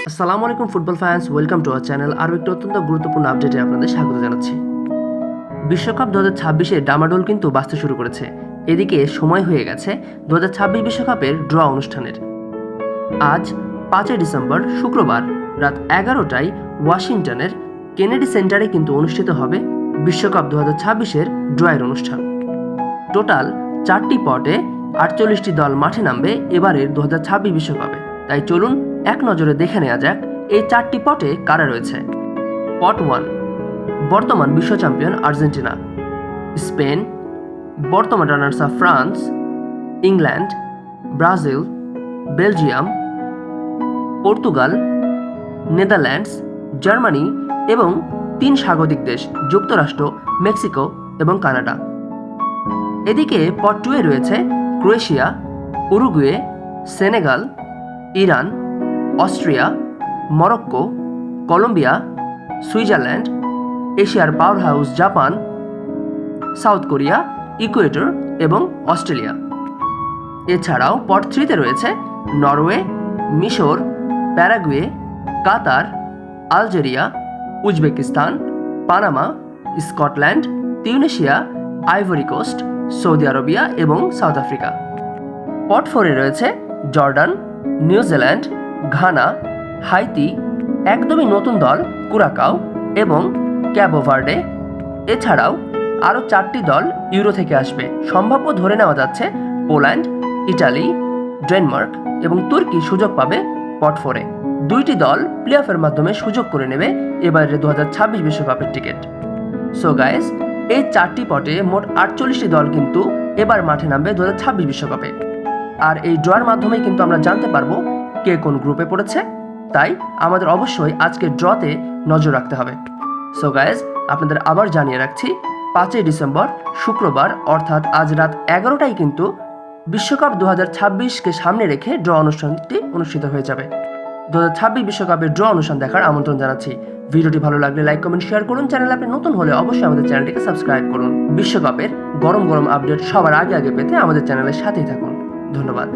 আসসালামু আলাইকুম football fans, welcome to our channel. আরও একটি অত্যন্ত গুরুত্বপূর্ণ আপডেটে আপনাদের স্বাগত জানাচ্ছি। বিশ্বকাপ 2026-এ ডামাডোল কিন্তু বাজতে শুরু করেছে। এদিকে সময় হয়ে গেছে 2026 বিশ্বকাপের ড্র অনুষ্ঠানের। আজ 5 ডিসেম্বর শুক্রবার রাত 11টায় ওয়াশিংটনের কেনেডি সেন্টারে কিন্তু অনুষ্ঠিত হবে বিশ্বকাপ 2026-এর ড্রয়ের অনুষ্ঠান। টোটাল 4টি পটে 48টি দল মাঠে নামবে এবারের 2026 বিশ্বকাপে। তাই চলুন এক নজরে দেখে নেওয়া যাক এই 4টি পটে কারা রয়েছে। পট 1, বর্তমান বিশ্ব চ্যাম্পিয়ন আর্জেন্টিনা, স্পেন, বর্তমান runners up France, England, Brazil, Belgium, Portugal, Netherlands, Germany এবং 3 স্বাগতিক দেশ যুক্তরাষ্ট্র, মেক্সিকো এবং কানাডা। এদিকে পট 2-এ রয়েছে Croatia, Uruguay, Senegal, Iran, Austria, Morocco, Colombia, Switzerland, এশিয়ার power house Japan, South Korea, Ecuador এবং অস্ট্রেলিয়া। এছাড়াও পট 3-তে রয়েছে নরওয়ে, মিশর, Paraguay, Qatar, Algeria, Uzbekistan, Panama, Scotland, Tunisia, Ivory Coast, Saudi Arabia এবং সাউথ আফ্রিকা। পট 4-এ রয়েছে জর্ডান, নিউজিল্যান্ড, ঘানা, হাইতি, একদমই নতুন দল কুরাকাও এবং ক্যাবো ভার্ডে। এছাড়াও আরও 4টি দল ইউরো থেকে আসবে। সম্ভাব্য ধরে নেওয়া যাচ্ছে পোল্যান্ড, ইটালি, ডেনমার্ক এবং তুর্কি সুযোগ পাবে পট 4-এ। 2টি দল প্লে অফের মাধ্যমে সুযোগ করে নেবে এবারের 2026 বিশ্বকাপের টিকিট। সো গাইস, এই 4টি পটে মোট 48টি দল কিন্তু এবার মাঠে নামবে 2026 বিশ্বকাপে। আর এই ড্রয়ের মাধ্যমে কিন্তু আমরা জানতে পারবো কে কোন গ্রুপে পড়েছে। তাই আমাদের অবশ্যই আজকের ড্রতে নজর রাখতে হবে। সো গাইজ, আপনাদের আবার জানিয়ে রাখছি 5 ডিসেম্বর শুক্রবার অর্থাৎ আজ রাত 11টায় কিন্তু বিশ্বকাপ 2026-কে সামনে রেখে ড্র অনুষ্ঠানটি অনুষ্ঠিত হয়ে যাবে। 2026 বিশ্বকাপের ড্র অনুষ্ঠান দেখার আমন্ত্রণ জানাচ্ছি। ভিডিওটি ভালো লাগলে লাইক, কমেন্ট, শেয়ার করুন। চ্যানেলে আপনি নতুন হলে অবশ্যই আমাদের চ্যানেলটিকে সাবস্ক্রাইব করুন। বিশ্বকাপের গরম গরম আপডেট সবার আগে পেতে আমাদের চ্যানেলের সাথেই থাকুন। ধন্যবাদ।